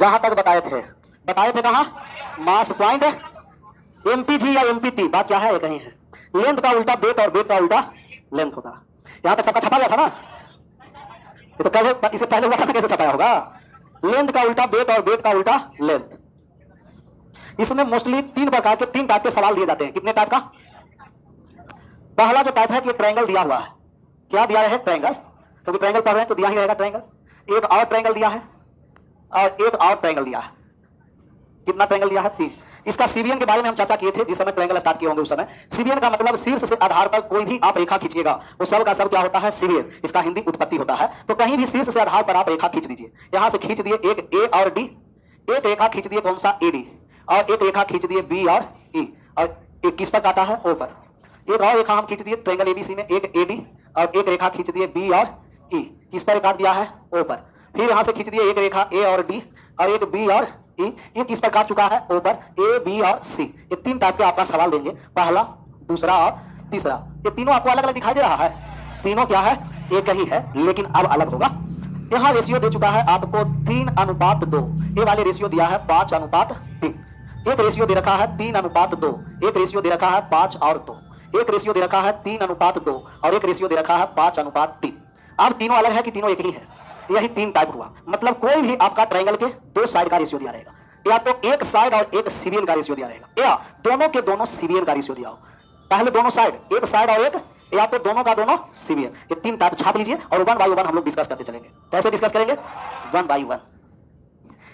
जहां तक बताए थे कहां, मास पॉइंट एमपीजी या एमपीटी, बात क्या है, ये कहीं है। लेंथ का उल्टा वेट और वेट का उल्टा लेंथ होगा। यहां तक सबका छपा गया था ना, ये तो कल इससे पहले हुआ था ना, कैसे छपाया होगा। लेंथ का उल्टा वेट और वेट का उल्टा लेंथ। इसमें मोस्टली तीन टाइप के सवाल दिए जाते हैं। कितने टाइप का? पहला जो टाइप है कि ट्रायंगल दिया हुआ है। क्या दिया है? ट्रायंगल, क्योंकि ट्रायंगल पढ़ रहे हैं तो दिया ही रहेगा ट्रायंगल। एक और ट्रायंगल दिया है और एक और ट्रायंगल दिया है। कितना ट्रायंगल दिया है? 3। इसका सीबीएन के बारे में हम चर्चा किए थे जिस समय ट्रायंगल स्टार्ट किए होंगे उस समय। सीबीएन का मतलब शीर्ष से आधार पर कोई भी आप रेखा खींचिएगा वो सब का सब क्या होता है? सीबीएन। इसका हिंदी उत्पत्ति होता है। तो कहीं भी शीर्ष से आधार पर आप रेखा खींच दीजिए। यहां से खींच दिए एक ए और डी, एक रेखा खींच दिए कौन सा? एडी, और एक रेखा खींच दिए बी और ई, और एक किस पर काटा है? ओ पर। एक और रेखा हम खींच दिए ट्रायंगल एबीसी में, एक एडी और एक रेखा खींच दिए बी और ई, किस पर काट दिया है? ओ पर। फिर यहां से खींच दिए एक रेखा ए और डी और एक बी और ई, ये किस पर काट चुका है? ओ पर। ए, बी और सी। ये 3 टाइप के आपका सवाल देंगे, पहला, दूसरा और तीसरा। ये तीनों आपको अलग अलग दिखाई दे रहा है? तीनों क्या है? एक ही है, लेकिन अब अलग होगा। यहां रेशियो दे चुका है आपको 3:2। ये वाले रेशियो दिया है 5:3। एक रेशियो दे रखा है 3:2, एक रेशियो दे रखा है 5 और 2, एक रेशियो दे रखा है 3:2 और एक रेशियो दे रखा है 5:3। अब तीनों अलग है कि तीनों एक ही है? यही 3 टाइप हुआ। मतलब कोई भी आपका ट्रायंगल के 2 साइड का रेशियो दिया रहेगा, या तो एक साइड और एक सीबीएन का रेशियो दिया रहेगा, या दोनों के दोनों सीबीएन का रेशियो दिया हो। पहले दोनों साइड, एक साइड और एक, या तो दोनों का दोनों सीबीएन। ये 3 टाइप छाप लीजिए और 1 बाय 1 हम लोग डिस्कस करते चलेंगे। कैसे डिस्कस करेंगे? 1 बाय 1।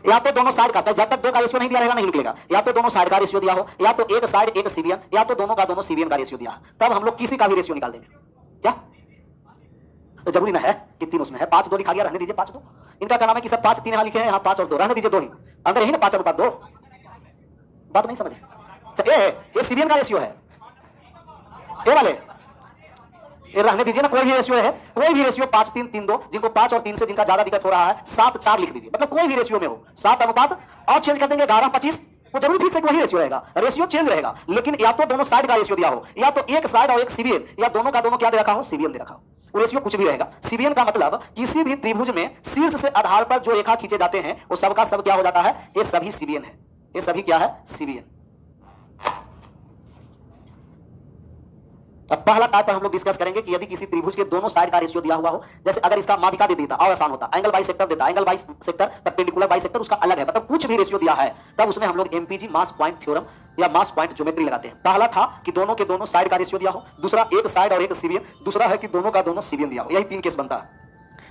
या तो दोनों साइड का, जब तक 2 का रेशियो नहीं दिया रहेगा नहीं निकलेगा। या तो दोनों साइड का रेशियो दिया हो, या तो एक साइड एक सीबीएन, या तो दोनों का दोनों सीबीएन का रेशियो दिया, तब हम लोग किसी का भी रेशियो निकाल देंगे। क्या तो जरूरी ना है कि 3 उसमें है? 5-2 लिखा गया, रहने दीजिए 5-2। इनका क्या नाम है कि सब 5-3 यहां लिखे हैं, यहां 5 और 2, रहने दीजिए 2 ही अंदर ही ना, 5:2। बात नहीं समझे? ये सीबीएन का रेशियो है, ये वाले ये रहने दीजिए ना। कोई भी रेशियो है, कोई भी रेशियो 5-3-3-2, जिनको 5 और 3 से जिनका ज्यादा दिक्कत हो रहा है 7-4 लिख दीजिए। मतलब कोई भी रेशियो में हो 7 अनुपात, और चेंज कर देंगे 11-25, वो जरूर फिक्स है कि वही रेशियो रहेगा, रेशियो चेंज रहेगा। लेकिन या तो दोनों साइड का रेशियो दिया हो, या तो एक साइड और एक सीबीएन, या दोनों का दोनों क्या दे रखा हो? सीबीएन दे रखा हो। वो रेशियो कुछ भी रहेगा। सीबीएन का मतलब किसी भी त्रिभुज में शीर्ष से आधार पर जो रेखा खींचे जाते हैं वो सबका सब क्या हो जाता है? ये सभी सीबीएन है। ये सभी क्या है? सीबीएन। अब पहला टाइप पर हम लोग डिस्कस करेंगे कि यदि किसी त्रिभुज के दोनों साइड का रेशियो दिया हुआ हो, जैसे अगर इसका माध्यिका दे देता और आसान होता, एंगल बाइसेक्टर देता, एंगल बाइसेक्टर परपेंडिकुलर बाइसेक्टर उसका अलग है, मतलब कुछ भी रेशियो दिया है, तब उसमें हम लोग एमपीजी मास पॉइंट थ्योरम या मास पॉइंट ज्योमेट्री लगाते हैं। पहला था कि दोनों के दोनों साइड का रेशियो दिया हो, दूसरा एक साइड और एक सीबीएन, दूसरा है कि दोनों का दोनों सीबीएन दिया हो। यही 3 केस बनता है।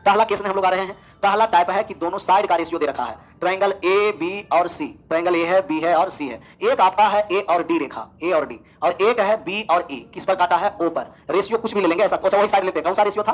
पहला केस में हम लोग आ रहे हैं। पहला टाइप है कि दोनों साइड का रेशियो दे रखा है, ट्रायंगल ए, बी और सी। ट्रायंगल ए है, बी है और सी है। एक आपका है ए और डी रेखा, ए और डी, और एक है बी और ई, किस पर काटा है? ओ पर। रेशियो कुछ भी ले लेंगे, ऐसा कौन सा वही साइड लेते हैं। कौन सा रेशियो था?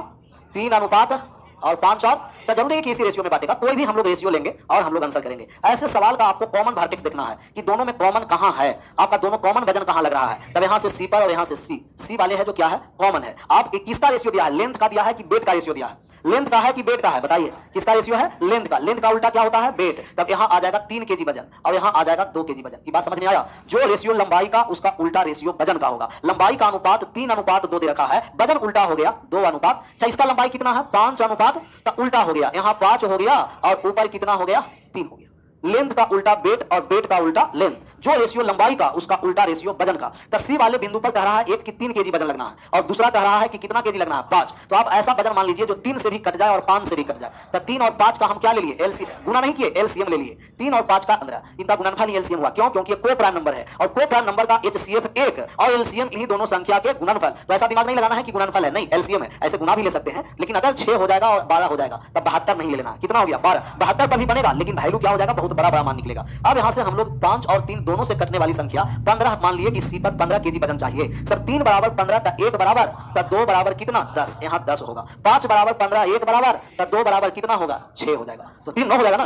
3:5 और 5 और जरूरी है कि इसी रेशियो में बांटेगा। कोई भी हम लोग रेशियो लेंगे और हम लोग आंसर करेंगे। ऐसे सवाल का आपको कॉमन वर्टेक्स देखना है कि दोनों में कॉमन कहां है, आपका दोनों कॉमन वजन कहां लग रहा है। तब यहां से सी पर और यहां से सी वाले है जो क्या है? कॉमन है। आप किसका रेशियो दिया है? लेंथ का दिया है कि वेट का रेशियो दिया है? लेंथ का है कि वेट का है? बताइए किसका रेशियो है? लेंथ का। लेंथ का उल्टा क्या होता है? वेट। तब यहां आ जाएगा 3 केजी वजन और यहां आ जाएगा 2 केजी वजन। ये बात समझ में आया? जो रेशियो लंबाई का उसका उल्टा रेशियो वजन का होगा। लंबाई का अनुपात 3:2 दे रखा है, वजन उल्टा हो गया 2:। अच्छा, इसका लंबाई कितना है? 5 का उल्टा हो गया, यहां 5 हो गया और ऊपर कितना हो गया? 3 हो गया। लेंथ का उल्टा वेट और वेट का उल्टा लेंथ। जो रेशियो लंबाई का उसका उल्टा रेशियो वजन का। तो सी वाले बिंदु पर कह रहा है एक कि 3 केजी वजन लगना है और दूसरा कह रहा है कि कितना केजी लगना है? 5। तो आप ऐसा वजन मान लीजिए जो 3 से भी कट जाए और 5 से भी कट जाए। तो 3 और 5 का हम क्या ले लिए? एलसीएम। गुना नहीं किए, एलसीएम ले लिए। 3 और 5 का 15, इनका गुणनफल ही एलसीएम हुआ। क्यों? क्योंकि को प्राइम नंबर है और को प्राइम नंबर का एचसीएफ 1 और एलसीएम इन्हीं दोनों संख्या के गुणनफल। तो ऐसा दिमाग नहीं लगाना है कि गुणनफल है, नहीं, एलसीएम है। ऐसे गुना भी ले सकते हैं, लेकिन अगर 6 हो जाएगा और 12 हो जाएगा तब 72 नहीं ले लेना। कितना हो गया? 12। 72 पर भी बनेगा, लेकिन वैल्यू क्या हो जाएगा? बहुत बड़ा मान निकलेगा। अब यहां से हम लोग 5 और 3 दोनों से कटने वाली संख्या 15 मान लिए कि सी पर 15 केजी वजन चाहिए। सर 3 बराबर 15, तो 1 बराबर, तो 2 बराबर कितना? 10। यहां 10 होगा। 5 बराबर 15, 1 बराबर, तो 2 बराबर कितना होगा? 6 हो जाएगा। तो 3 9 हो जाएगा ना।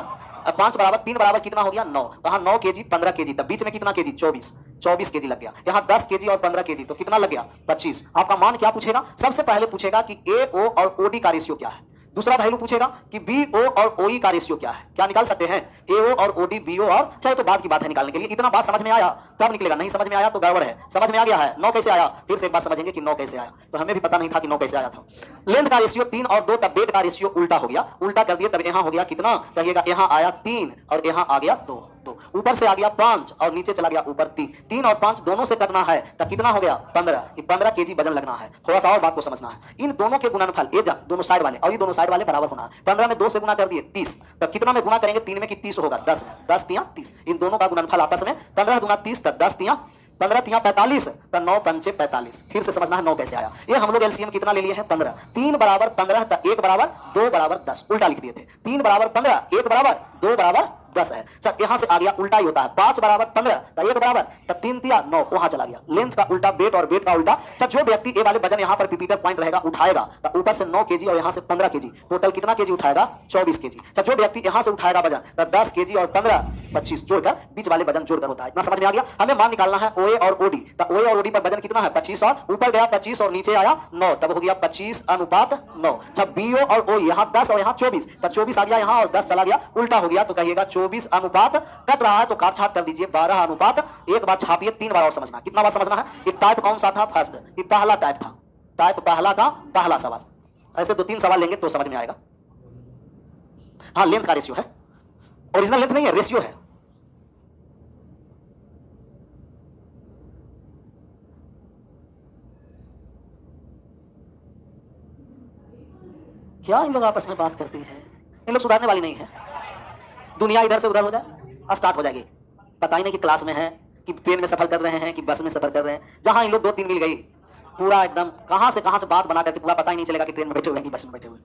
5 बराबर 3 बराबर कितना हो गया? 9। वहां 9 केजी 15 केजी, तब बीच में कितना केजी? 24 केजी लग गया। यहां 10 केजी और 15 केजी, तो कितना लग गया? 25। आपका मान क्या पूछेगा? सबसे पहले पूछेगा कि ए, ओ और ओडी का रेशियो क्या है। दूसरा पहलू पूछेगा कि BO और OE का रेशियो क्या है, क्या निकाल सकते हैं? AO और OD BO और चाहे तो बात की बात है निकालने के लिए। इतना बात समझ में आया तब निकलेगा, नहीं समझ में आया तो गड़बड़ है। समझ में आ गया है 9 कैसे आया, फिर से एक बार समझेंगे कि 9 कैसे आया, तो हमें भी पता नहीं था कि 9 कैसे आया था। लेंथ का रेशियो 3 और 2, तब बेड का रेशियो उल्टा हो गया, उल्टा कर दिए तब यहां हो गया कितना, कहिएगा यहां आया 3 और यहां आ गया 2, ऊपर से आ गया 5 और नीचे चला गया ऊपर 3, 3 और 5 दोनों से करना है तब कितना हो गया 15, 15 केजी वजन लगना है। थोड़ा सा और बात को समझना है, इन दोनों के गुणनफल ये दोनों साइड वाले और ये दोनों साइड वाले बराबर होना है। 15 में 2 से गुना कर दिए 30, तब कितना में गुना करेंगे 3 में कि 30 होगा 10 में, 10 तिया 30, इन दोनों का गुणनफल आपस में 15 दूना 30 तब 10 तिया 15 तिया 45 तब 9 पंचे 45। फिर से समझना है 9 कैसे आया। ये हम लोग एलसीएम कितना ले लिए हैं 15, 3 बराबर 15 तब 1 बराबर 2 बराबर 10, उल्टा लिख दिए थे। 3 बराबर 15, 1 बराबर 2 बराबर 10 है। चल यहां से आ गया उल्टा ही होता है, 5 बराबर 15 तब 1 बराबर तब 3 तिया 9, वहां चला गया। लेंथ का उल्टा बेट और बेट का उल्टा। चल जो व्यक्ति ए वाले वजन यहां पर रिपीटर पॉइंट रहेगा उठाएगा तो ऊपर से 9 केजी और यहां से 15 केजी, टोटल कितना केजी उठाएगा 24 केजी। चल जो व्यक्ति यहां से उठाएगा वजन तो 10 केजी और 15 25 जोड़कर बीच वाले वजन जोड़कर होता है। इतना समझ में आ गया। हमें मान निकालना है OA और OD, तो OA और OD पर वजन कितना है 25 और ऊपर गया 25 और नीचे आया 9, तब हो गया 25:9। जब BO और OE यहां 10 और यहां 24, तब 24 आ गया यहां और 10 चला गया, उल्टा हो गया तो कहिएगा 24 अनुपात, कट रहा है तो काट छाट कर दीजिए 12 अनुपात। एक बार छापिए 3 बार और समझना। कितना बार समझना है? ये टाइप कौन सा था फर्स्ट, ये पहला टाइप था, टाइप पहला का पहला सवाल। ऐसे 2-3 सवाल लेंगे तो समझ में आएगा। हाँ लेंथ का रेशियो है, ओरिजिनल लेंथ नहीं है, रेशियो है। क्या इन लोग आपस में बात करते हैं, इन लोग सुधारने वाली नहीं है। दुनिया इधर से उधर हो जाए स्टार्ट हो जाएगी, पता ही नहीं कि क्लास में है कि ट्रेन में सफर कर रहे हैं कि बस में सफर कर रहे हैं। जहां इन लोग 2-3 मिल गई पूरा एकदम कहां से बात बना करके पूरा पता ही नहीं चलेगा कि ट्रेन में बैठे हुए हैं कि बस में बैठे हुए।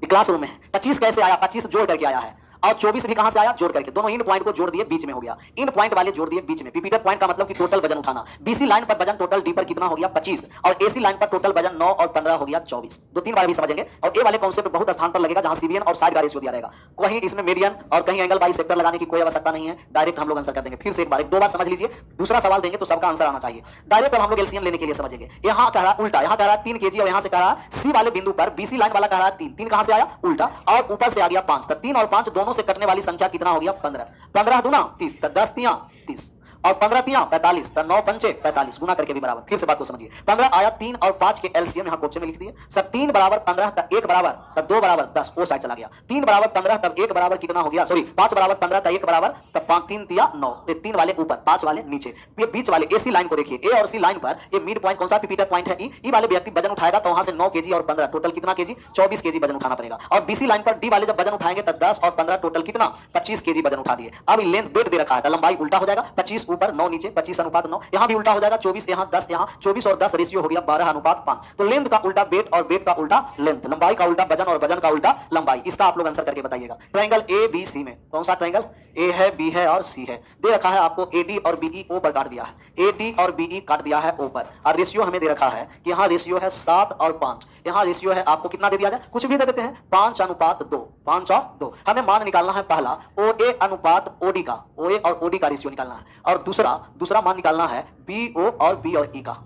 क्लास रूम में है 25 कैसे आया, 25 जोड़ करके आया है और 24 भी कहां से आया जोड़ करके, दोनों इन पॉइंट को जोड़ दिए बीच में हो गया, इन पॉइंट वाले जोड़ दिए बीच में। रिपीटर पॉइंट का मतलब कि टोटल वजन उठाना। BC लाइन पर वजन टोटल D पर कितना हो गया 25 और AC लाइन पर टोटल वजन 9 और 15 हो गया 24। 2-3 बार भी समझेंगे और ए वाले कॉन्सेप्ट बहुत स्थान पर लगेगा जहां CBN और साइड का रेशियो दिया रहेगा। कहीं इसमें मीडियन और कहीं एंगल बाई सेक्टर लगाने की कोई आवश्यकता नहीं है, डायरेक्ट हम लोग आंसर कर देंगे। फिर से एक बार 2 बार समझ लीजिए, दूसरा सवाल देंगे तो सबका आंसर आना चाहिए। डायरेक्ट हम लोग एलसीएम लेने के लिए समझेंगे। यहां कह रहा उल्टा, यहां कह रहा 3 केजी और यहां से कह रहा C वाले बिंदु पर BC लाइन वाला कह रहा 3, 3 कहां से आया उल्टा और ऊपर से आ गया 5, तो 3 और 5 दोनों से कटने वाली संख्या कितना हो गया 15, 15 दूना 30, 10 तिया 30 और 15 तिया 45, तो 9 पंचे 45, गुना करके भी बराबर। फिर से बात को समझिए, 15 आया 3 और 5 के एलसीएम यहां क्वेश्चन में लिख दिए। सब 3 बराबर 15 तब 1 बराबर तब 2 बराबर 10, वो साइड चला गया। 3 बराबर 15 तब 1 बराबर कितना हो गया, सॉरी 5 बराबर 15 तब 1 बराबर तब 5 3 तिया 9, 3 वाले ऊपर 5 वाले नीचे। ये बीच वाले AC लाइन को देखिए, A और C लाइन पर ये मिड पॉइंट कौन सा रिपीटर पॉइंट है ई वाले व्यक्ति वजन उठाएगा तो वहां से 9 केजी और 15 टोटल कितना केजी 24 केजी वजन उठाना पड़ेगा। और BC लाइन पर D वाले जब वजन उठाएंगे तब 10 और 15 टोटल कितना 25 केजी वजन उठा दिए। अब लेंथ बेट दे रखा है तो लंबाई उल्टा हो जाएगा, 25 ऊपर 9 नीचे, 25 अनुपात 9, यहां भी उल्टा हो जाएगा 24 यहां 10, यहां 24 और 10 रेशियो हो गया 12 अनुपात 5। तो लेंथ का उल्टा बेट और बेट का उल्टा लेंथ, लंबाई का उल्टा वजन और वजन का उल्टा लंबाई। इसका आप लोग आंसर करके बताइएगा। ट्रायंगल ABC में कौन सा ट्रायंगल, A है B है और C है, दे रखा है आपको AD और BE O पर काट दिया है, AD और BE काट दिया है O पर, और रेशियो हमें दे रखा है कि यहां रेशियो है 7 और 5, यहां रेशियो है आपको कितना दे दिया जाए, कुछ भी दे देते हैं 5 अनुपात 2, 5 और 2। हमें मान निकालना है पहला OA अनुपात OD का, OA और OD का रेशियो निकालना है, और दूसरा मान निकालना है BO और B और E का।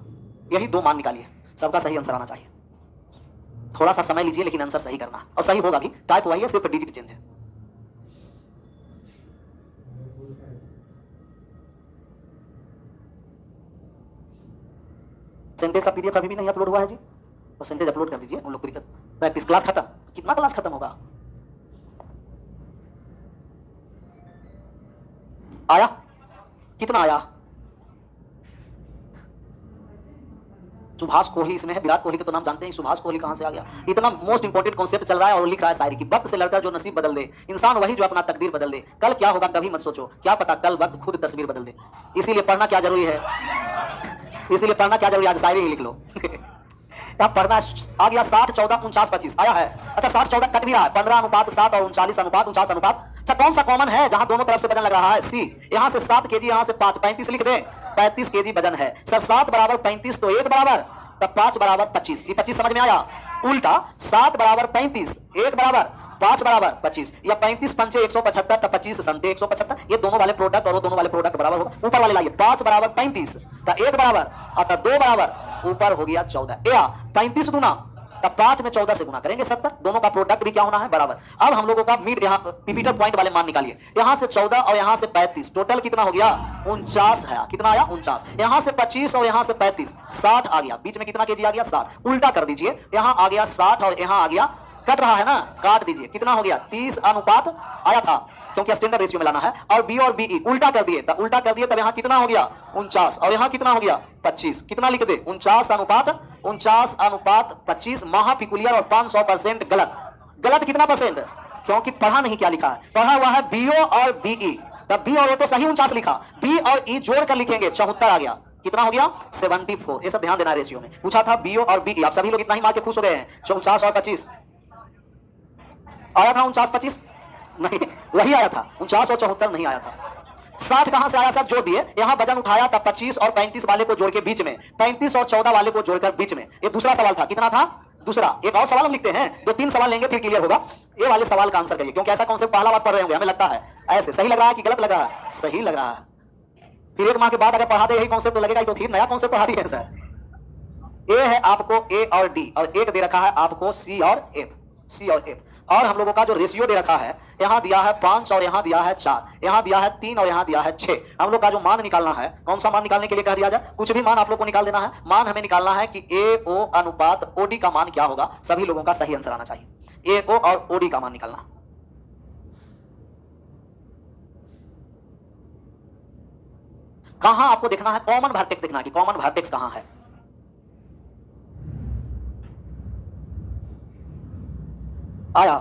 यही 2 मान निकालिए, सबका सही आंसर आना चाहिए। थोड़ा सा समय लीजिए लेकिन आंसर सही करना, और सही होगा भी, टाइप वही है सिर्फ डिजिट चेंज है। परसेंटेज का PDF अभी भी नहीं अपलोड हुआ है जी, परसेंटेज अपलोड कर दीजिए उन लोग। प्रैक्टिस क्लास खत्म, कितना क्लास खत्म होगा, आया कितना आया, सुभाष कोहली इसमें है, विराट कोहली का तो नाम जानते हैं, सुभाष कोहली कहां से आ गया। इतना मोस्ट इंपोर्टेंट कॉन्सेप्ट चल रहा है और लिख रहा है शायरी की, वक्त से लड़कर जो नसीब बदल दे, इंसान वही जो अपना तकदीर बदल दे। कल क्या होगा कभी मत सोचो, क्या पता कल वक्त खुद तस्वीर बदल दे। इसीलिए पढ़ना क्या जरूरी है, इसीलिए पढ़ना क्या जरूरी है, आज शायरी ही लिख लो। क्या पढ़ना आ गया 60 14 49 25 आया है। अच्छा 60 14 कट भी रहा है, 15 अनुपात 7 और 39 अनुपात 49 अनुपात। अच्छा कौन सा कॉमन है जहां दोनों तरफ से वजन लग रहा है, C। यहां से 7 केजी, यहां से 5, 35 लिख दे, 35 केजी वजन है। सर 7 बराबर 35 तो 1 बराबर तब 5 बराबर 25, ये 25 समझ में आया। उल्टा 7 बराबर 35, 1 बराबर 5 बराबर 25, या 35 पंचे 175 तब 25 संते 175, ये दोनों वाले प्रोडक्ट और वो दोनों वाले प्रोडक्ट बराबर होगा। ऊपर वाले लाइए 5 बराबर 35 तब 1 बराबर अतः 2 बराबर ऊपर हो गया 14, या 35 गुना तब 5 में 14 से गुना करेंगे 70, दोनों का प्रोडक्ट भी क्या होना है बराबर। अब हम लोगों का मिड यहाँ पिपिटल पॉइंट वाले मान निकालिए, यहां से 14 और यहां से 35, टोटल कितना हो गया 49 है, कितना आया 49, यहां से 25 और यहां से 35, 60 आ गया, बीच में कितना केजी आ गया 60, उल्टा कर दीजिए, यहां आ गया 60 और यहां आ गया, कट रहा है ना, काट दीजिए, कितना हो गया 30 अनुपात आया था, क्योंकि स्टैंडर्ड रेशियो में लाना है, और बी और बीई उल्टा कर दिए, तब उल्टा कर दिए तब यहां कितना हो गया 49 और यहां कितना हो गया 25, कितना लिख दे 49 अनुपात 25, महापिकुलियर और 500% गलत, गलत कितना परसेंट, क्योंकि पढ़ा नहीं, क्या लिखा है, पढ़ा हुआ है बीओ और बीई, तब बी और ए तो सही 49 लिखा, बी और ई जोड़ कर लिखेंगे 74 आ गया, कितना हो गया 74, ये सब ध्यान देना रेशियो में, पूछा था बीओ और बीई, आप सभी लोग इतना ही मार के खुश हो गए हैं, 49 और 25 आया था, 49-25 नहीं, वही आया था, 49 और 74 नहीं आया था, 60 कहां से आया, सब जोड़ दिए, यहां वजन उठाया था 25 और 35 वाले को जोड़ के बीच में, 35 और 14 वाले को जोड़कर बीच में, ये दूसरा सवाल था, कितना था दूसरा, एक और सवाल हम लिखते हैं, 2-3 सवाल लेंगे फिर क्लियर होगा, ये वाले सवाल का आंसर करिए, क्योंकि ऐसा कॉन्सेप्ट पहला बार पढ़ रहे होंगे, हमें लगता है ऐसे, सही लग रहा है कि गलत लग रहा है, सही लग रहा है, फिर एक माह के बाद अगर पढ़ा दे यही कॉन्सेप्ट तो लगेगा तो फिर नया कॉन्सेप्ट पढ़ा दिए सर। ए है आपको ए और डी, और एक दे रखा है आपको सी और एफ, और हम लोगों का जो रेशियो दे रखा है, यहां दिया है 5 और यहां दिया है 4, यहां दिया है 3 और यहां दिया है 6, हम लोग का जो मान निकालना है, कौन सा मान निकालने के लिए कह दिया जाए, कुछ भी मान आप लोग को निकाल देना है, मान हमें निकालना है कि ए ओ अनुपात ओडी का मान क्या होगा, सभी लोगों का सही आंसर आना चाहिए, ए ओ और ओडी का मान निकालना। कहां आपको देखना है, कॉमन वर्टेक्स देखना है कि कॉमन वर्टेक्स कहां है, आया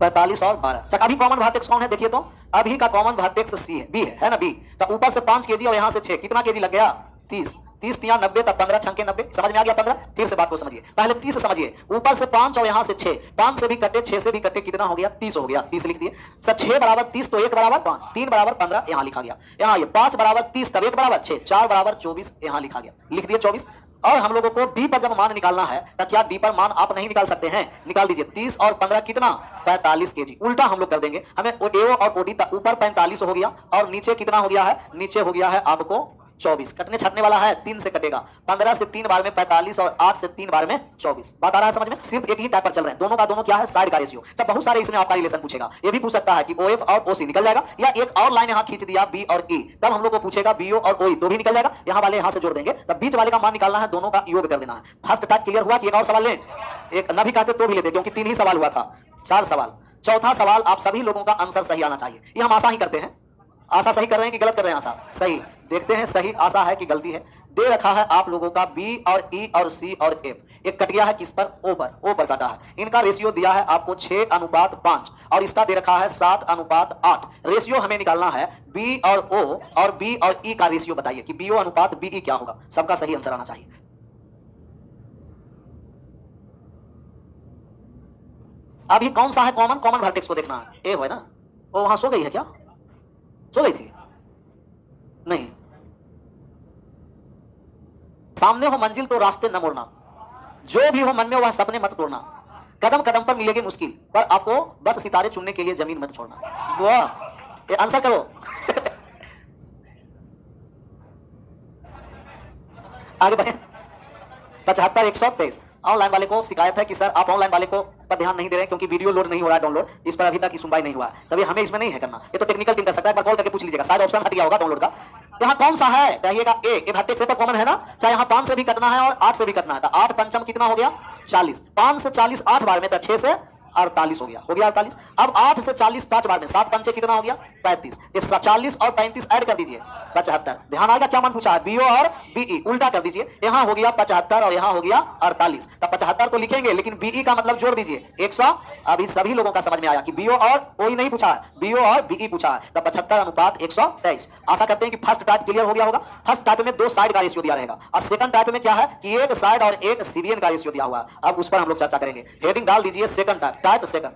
45 और 12, अभी कॉमन वर्टेक्स कौन है देखिए तो, अभी का कॉमन वर्टेक्स सी है, बी है ना, बी, तो ऊपर से 5 केजी और यहां से 6, कितना केजी लग गया 30, 30 तिया 90, तब 15 छंके 90, समझ में आ गया 15, फिर से बात को समझिए, पहले 30 समझिए, ऊपर से 5 और यहां से 6, 5 से भी कटे 6 से भी कटे, कितना हो गया 30 हो गया, 30 लिख दिए सर, 6 बराबर 30 तो 1 बराबर 5, 3 बराबर 15 यहां लिखा गया, यहां ये 5 बराबर 30 तब 1 बराबर 6, 4 बराबर 24 यहां लिखा गया, लिख दिए 24, और हम लोगों को डी पर जब मान निकालना है, तो क्या डी पर मान आप नहीं निकाल सकते हैं, निकाल दीजिए, 30 और 15 कितना 45 केजी, उल्टा हम लोग कर देंगे, हमें एओ और ओडी ऊपर 45 हो गया और नीचे कितना हो गया है, नीचे हो गया है आपको 24, कटने छटने वाला है 3 से कटेगा, 15 से 3 बार में 45 और 8 से 3 बार में 24, बात आ रहा है समझ में, सिर्फ एक ही टाइप पर चल रहे हैं, दोनों का दोनों क्या है साइड का रेशियो, सब बहुत सारे इसमें आपका रिलेशन पूछेगा, ये भी पूछ सकता है कि ओएफ और ओसी निकल जाएगा, या एक और लाइन यहां खींच दिया बी और ई, तब हम लोग को पूछेगा बीओ और ओई तो भी निकल जाएगा, यहां वाले यहां से जोड़ देंगे, तब बीच वाले का मान निकालना है, दोनों का योग कर देना है। फर्स्ट टाइप क्लियर हुआ कि एक और सवाल लें, एक न भी कहते तो भी लेते, क्योंकि 3 ही सवाल हुआ था, 4 सवाल, चौथा सवाल आप सभी लोगों का आंसर सही आना चाहिए, ये हम आशा ही करते हैं, आशा सही कर रहे हैं कि गलत कर रहे हैं, आशा सही, देखते हैं सही आशा है कि गलती है, दे रखा है आप लोगों का बी और ई और सी और एफ, एक कट गया है किस पर, ओ पर कटा है, इनका रेशियो दिया है आपको 6 अनुपात 5 और इसका दे रखा है 7 अनुपात 8, रेशियो हमें निकालना है बी और ओ और बी और ई का रेशियो बताइए कि बीओ अनुपात बीई क्या होगा, सबका सही आंसर आना चाहिए। अभी कौन सा है कॉमन, कॉमन वर्टेक्स को देखना है, ए है ना, वो वहां सो गई है क्या, सो गई थी नहीं, सामने हो मंजिल तो रास्ते न मोड़ना, जो भी हो मन में वह सपने मत तोड़ना, कदम कदम पर मिलेगी मुश्किल पर आपको बस सितारे चुनने के लिए जमीन मत छोड़ना, वाह ये आंसर करो आगे बढ़े, 75-123, ऑनलाइन वाले को शिकायत है कि सर आप ऑनलाइन वाले को पर ध्यान नहीं दे रहे हैं, क्योंकि वीडियो लोड नहीं हो रहा है, डाउनलोड इस पर अभी तक की सुनवाई नहीं हुआ, तभी हमें इसमें नहीं है करना, ये तो टेक्निकल टीम कर सकता है, पर कॉल करके पूछ लीजिएगा, शायद ऑप्शन हट गया होगा डाउनलोड का, यहाँ कौन सा है कहिएगा, ए वर्टेक्स पर कॉमन है ना, चाहे यहाँ 5 से भी कटना है और 8 से भी कटना है, तो 8 पंचम कितना हो गया 40, 5 से 40 8 बार में, तो 6 से 48 हो गया 48, अब 8 से 40 5 बार में, 7 पंचे कितना हो गया 35, इस 40 और 35 ऐड कर दीजिए 75, ध्यान आएगा क्या मान पूछा है, बीओ और बीई उल्टा कर दीजिए, यहां हो गया 75 और यहां हो गया 48, तब 75 तो लिखेंगे लेकिन बीई का मतलब जोड़ दीजिए 100, अभी सभी लोगों का समझ में आया कि बीओ और कोई नहीं पूछा है, बीओ और बीई पूछा है, तब 75 अनुपात 123, आशा करते हैं कि फर्स्ट टाइप क्लियर हो गया होगा, फर्स्ट टाइप में 2 साइड का रेशियो दिया रहेगा, और सेकंड टाइप में क्या है कि एक साइड और एक सीबियन का रेशियो दिया हुआ है, अब उस पर हम लोग चर्चा करेंगे, हेडिंग डाल दीजिए सेकंड टाइप, टाइप सेकंड,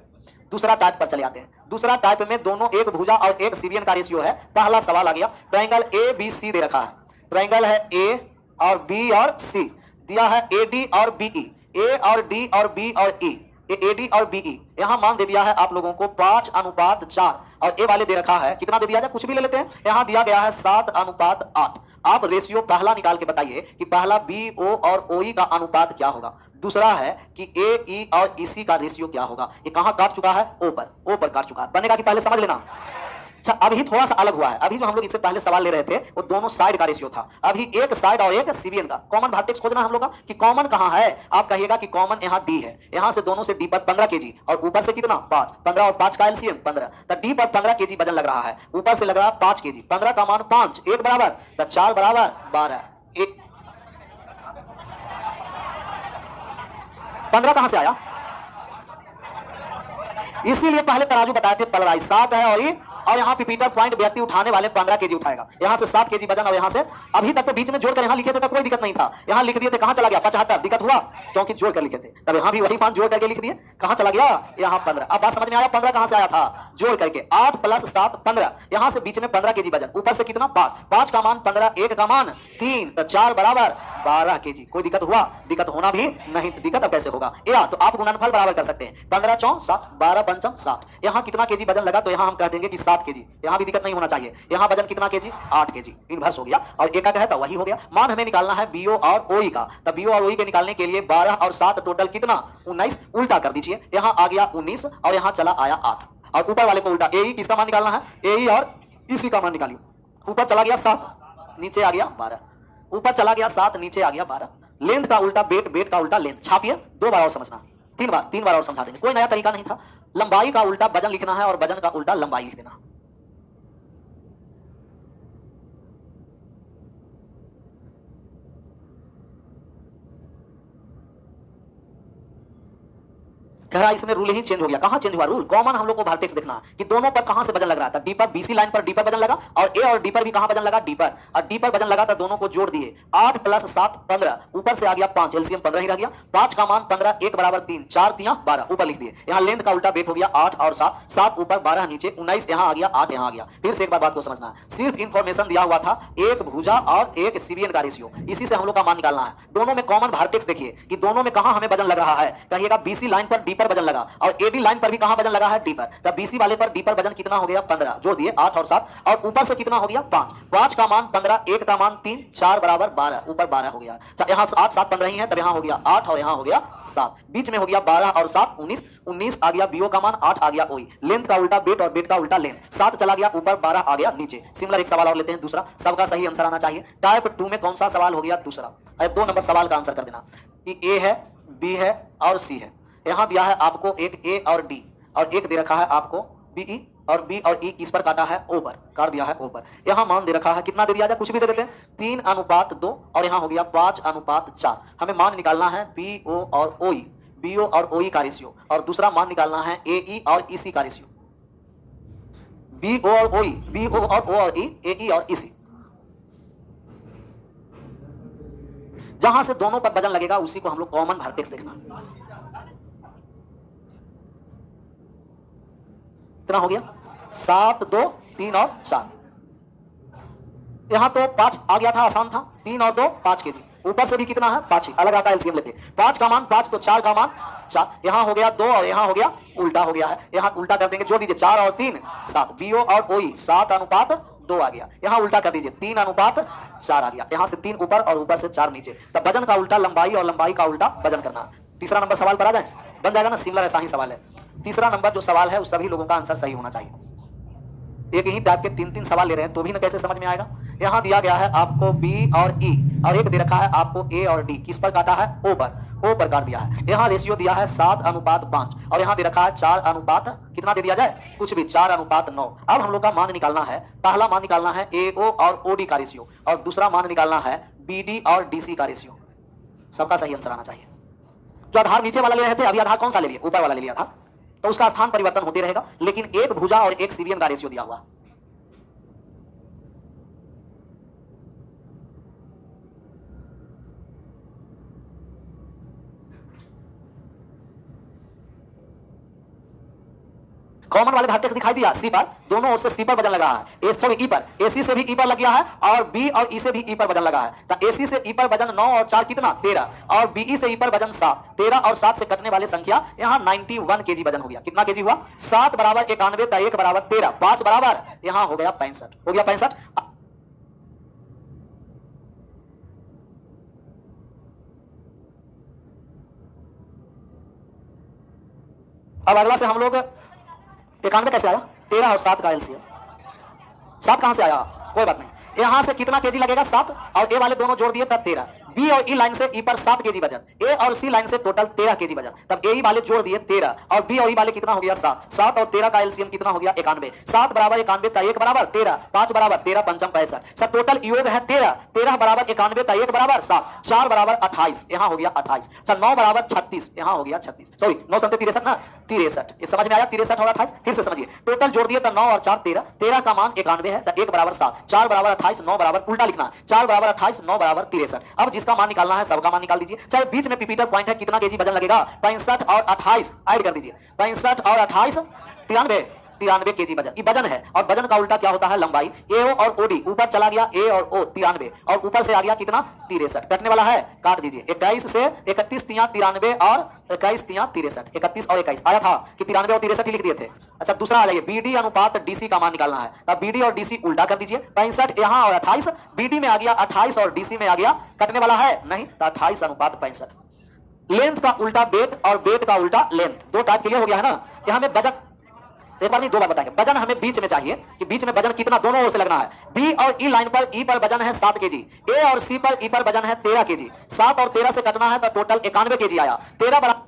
दूसरा टाइप पर चले आते हैं, दूसरा टाइप में दोनों एक भुजा और एक सीबियन का रेशियो है, पहला सवाल आ गया, ट्रायंगल ए बी सी दे रखा है, ट्रायंगल है ए और बी और सी, दिया है ए डी और बीई, ए और डी और बी और ई, ए डी और बीई, यहां मान दे दिया है आप लोगों को 5 अनुपात 4, और ए वाले दे रखा है कितना दे दिया जाए, कुछ भी ले लेते हैं। यहां दिया गया है 7:8। आप रेशियो पहला निकाल के बताइए कि पहला बी ओ और ओ ई का अनुपात क्या होगा। दूसरा है कि ए ई और इसी का रेशियो क्या होगा। ये कहां काट चुका है, ओ पर काट चुका है। बनेगा कि पहले समझ लेना। अच्छा, अभी थोड़ा सा अलग हुआ है। अभी जो हम लोग इससे पहले सवाल ले रहे थे वो दोनों साइड का रेशियो था। अभी एक साइड और एक सीबीएन का कॉमन वर्टेक्स खोजना हम लोग का कि कॉमन कहां है। आप कहिएगा कि कॉमन यहां डी है। यहां से दोनों से डी पर 15 केजी और ऊपर से कितना 5, 15 और 5 का एलसीएम 15। तो डी पर 15 केजी वजन लग रहा है, ऊपर से लग रहा है 5 केजी। 15 का मान 5, 1 बराबर तो 4 बराबर 12। 15 कहां से आया, इसीलिए पहले तराजू बताए थे पलराई 7 है और यहाँ पिपीटर पॉइंट व्यक्ति उठाने वाले 15 केजी उठाएगा। यहाँ से 7 केजी वजन और यहाँ से अभी तक तो बीच में जोड़कर यहाँ लिखे थे तो कोई दिक्कत नहीं था। यहाँ लिख दिए थे, कहाँ चला गया 75, दिक्कत हुआ क्योंकि जोड़ कर लिखे थे। तब यहाँ भी वही मान जोड़ करके लिख दिए, कहाँ चला गया यहाँ 15। अब बात समझ में आया 15 कहाँ से आया था, जोड़ करके 8 + 7 15। यहाँ से बीच में 15 केजी वजन, ऊपर से कितना 5, 5 का मान 15, 1 का मान 3 तो 4 बराबर 12 केजी। कोई दिक्कत हुआ, दिक्कत होना भी नहीं। दिक्कत अब कैसे होगा, या तो आप गुणनफल बराबर कर सकते हैं। 15 × 4 7, 12 × 5 7। यहाँ कितना केजी वजन लगा तो यहाँ हम कह देंगे कि 7 केजी। यहाँ भी दिक्कत नहीं होना चाहिए। यहाँ वजन कितना केजी 8 केजी, इनवर्स हो गया। और एक का है तो वही हो गया। मान हमें निकालना है बीओ और ओई का। तब बीओ और ओई के निकालने के लिए 12 और 7 टोटल कितना 19। उल्टा कर दीजिए, यहाँ आ गया 19 और यहाँ चला आया 8। और ऊपर वाले को उल्टा, ए किसका मान निकालना है, ए और इसी का मान निकालिए। ऊपर चला गया 7, नीचे आ गया 12। ऊपर चला गया 7, नीचे आ गया 12। लेंथ का उल्टा बेट, बेट का उल्टा लेंथ। छापिए, 2 बार और समझना, 3 बार और समझा देंगे। कोई नया तरीका नहीं था। लंबाई का उल्टा वजन लिखना है और वजन का उल्टा लंबाई लिख देना। कह रहा इसमें रूल ही चेंज हो गया। कहां चेंज हुआ रूल, कॉमन हम लोग को वर्टेक्स देखना है कि दोनों पर कहां से वजन लग रहा था। डी पर बीसी लाइन पर डी पर वजन लगा और ए और डी पर भी कहां वजन लगा, डी पर। और डी पर वजन लगा तो दोनों को जोड़ दिए, 8 + 7 15। ऊपर से आ गया 5, एलसीएम 15 ही रह गया। 5 का मान 15, 1 बराबर 3, 4 3 12। ऊपर लिख दिए। यहाँ लेंथ का उल्टा बेट हो गया 8 और 7, 7 ऊपर 12 नीचे 19। यहाँ आ गया 8, यहाँ आ गया। फिर से एक बार बात को समझना है, सिर्फ इंफॉर्मेशन दिया हुआ था एक भुजा और एक सीबीएन का रेशियो, इसी से हम लोग का मान निकालना है। दोनों में कॉमन वर्टेक्स देखिए कि दोनों में कहां हमें वजन लग रहा है। कहिएगा बीसी लाइन पर डी पर वजन लगा और एडी लाइन पर भी कहां वजन लगा है, डी पर। तब बीसी वाले पर डी पर वजन कितना हो गया 15, जोड़ दिए 8 और 7। और ऊपर से कितना हो गया 5, 5 का मान 15, 1 का मान 3, 4 बराबर 12। ऊपर 12 हो गया। यहाँ 8 7 15 ही है, तब यहाँ हो गया 8 और यहाँ हो गया 7। बीच में हो गया 12 और 7 19, 19 आ गया बीओ का मान, 8 आ गया ओई। लेंथ का उल्टा बेट और बेट का उल्टा लेंथ। 7 चला गया ऊपर, 12 आ गया नीचे। सिमिलर एक सवाल और लेते हैं दूसरा, सबका सही आंसर आना चाहिए। टाइप 2 में कौन सा सवाल हो गया दूसरा। 2 नंबर सवाल का आंसर कर देना कि ए है, बी है और सी है। यहां दिया है आपको एक ए और डी और एक दे रखा है आपको बीई और बी और ई किस पर काटा है, ओ पर काट दिया है, ओ पर। यहां मान दे रखा है कितना दे दिया जाए, कुछ भी दे देते हैं, 3:2 और यहां हो गया 5:4। हमें मान निकालना है बी ओ और ओ ई, बी ओ और ओ ई का रेशियो। और दूसरा मान निकालना है ए ई और ई सी का रेशियो। बी ओ और ओ ई, बी ओ और ई, ए ई और ई सी। जहां से दोनों पर वजन लगेगा उसी को हम लोग कॉमन वर्टेक्स देखना। कितना हो गया 7 2 3 और 4। यहां तो 5 आ गया था, आसान था। 3 और 2 5 के दी। ऊपर से भी कितना है 5 ही, अलग आता है एलसीएम लेते। 5 का मान 5 तो 4 का मान 4। यहां हो गया 2 और यहां हो गया उल्टा हो गया है। यहां उल्टा कर देंगे, जोड़ दीजिए 4 और 3 7। बीओ और ओई 7:2 आ गया। यहां उल्टा कर दीजिए 3:4 आ गया। यहां से 3 ऊपर और ऊपर से 4 नीचे। तब वजन का उल्टा लंबाई और लंबाई का उल्टा वजन करना। तीसरा नंबर सवाल पर आ जाए, बन जाएगा ना, सिमिलर ऐसा ही सवाल है। तीसरा नंबर जो सवाल है उस सभी लोगों का आंसर सही होना चाहिए। एक ही टाइप के 3-3 सवाल ले रहे हैं तो भी ना कैसे समझ में आएगा। यहां दिया गया है आपको बी और ई और एक दे रखा है आपको ए और डी। किस पर काटा है, ओ पर, ओ पर काट दिया है। यहां रेशियो दिया है 7:5 और यहां दे रखा है 4 कितना दे दिया जाए, कुछ भी 4:9। अब हम लोग का मान निकालना है, पहला मान निकालना है ए ओ और ओ डी का रेशियो और दूसरा मान निकालना है बी डी और डी सी का रेशियो। सबका सही आंसर आना चाहिए। जो आधार नीचे वाला ले रहे थे, अभी आधार कौन सा ले लिए, ऊपर वाला ले लिया था, तो उसका स्थान परिवर्तन होते रहेगा। लेकिन एक भुजा और एक सीबीएन का रेशियो दिया हुआ। कॉमन वाले वर्टेक्स दिखाई दिया सी पर, दोनों ओर से सी पर वजन लगा है, सॉरी ई पर, एसी से भी ई पर लग गया है और बी और ई से भी ई पर वजन लगा है। तो एसी से ई पर वजन 9 और 4 कितना 13, और बीई से ई पर वजन 7, 13 और 7 से कटने वाले संख्या यहाँ 91 केजी वजन हो गया। कितना केजी हुआ? 7 बराबर 91, 1 बराबर 13, 5 बराबर यहाँ हो गया 65, हो गया 65। अब अगला से हम लोग 91 कैसे आया? 13 और 7 का एलसीएम, 7 कहां से आया? कोई बात नहीं, यहां से कितना केजी लगेगा? 7, और ए वाले दोनों जोड़ दिए तब 13, बी और ई लाइन से ई पर 7 केजी वजन, ए और सी लाइन से टोटल 13 केजी वजन, तब ए ई वाले जोड़ दिए 13 और बी और ई वाले कितना हो गया 7, 7 और 13 का एलसीएम कितना हो गया 91, 7 बराबर 91 ता 1 बराबर 13, 5 बराबर 13 पंचम 65, सब टोटल योग है 13, 13 बराबर 91 ता 1 बराबर 7, 4 बराबर 28, यहां हो गया 28, अच्छा 9 बराबर 36, यहां हो गया 36, सॉरी 9 7 63 ना 63, ये समझ में आया? 63 और 28 फिर से समझिए, टोटल जोड़ दिए तो 9 और 4 13, 13 का मान 91 है तो 1 बराबर 7, 4 बराबर 28, 9 बराबर उल्टा लिखना, 4 बराबर 28, 9 बराबर 63। अब जिसका मान निकालना है सबका मान निकाल दीजिए, चाहे बीच में पिपीटर पॉइंट है, कितना केजी वजन लगेगा? 65 और 28 ऐड कर दीजिए, 65 और 28 93 केजी वजन, ये वजन है, और वजन का उल्टा क्या होता है? लंबाई। एओ और ओडी ऊपर चला गया, ए और ओ 93, और ऊपर से आ गया कितना 63, कटने वाला है, काट दीजिए, 21 से 31 तिया 93 और 21 तिया 63, 31 और 21 आया था कि 93 और 63 ही लिख दिए थे। अच्छा दूसरा आ जाइए, बीडी अनुपात डीसी का मान निकालना है, तब बीडी और डीसी उल्टा कर दीजिए, 65 यहाँ और 28, बीडी में आ गया 28 और डीसी में आ गया, कटने वाला है नहीं, तो 28 अनुपात 65। लेंथ का उल्टा वेट और वेट का उल्टा लेंथ, दो टाइप क्लियर हो गया है ना। यहाँ में वजन एक बार नहीं 2 बार बताएंगे, वजन हमें बीच में चाहिए कि बीच में वजन कितना दोनों ओर से लगना है। बी और ई लाइन पर ई पर वजन है 7 केजी, ए और सी पर ई पर वजन है 13 केजी, 7 और 13 से कटना है तो टोटल 91 केजी आया, 13 बराबर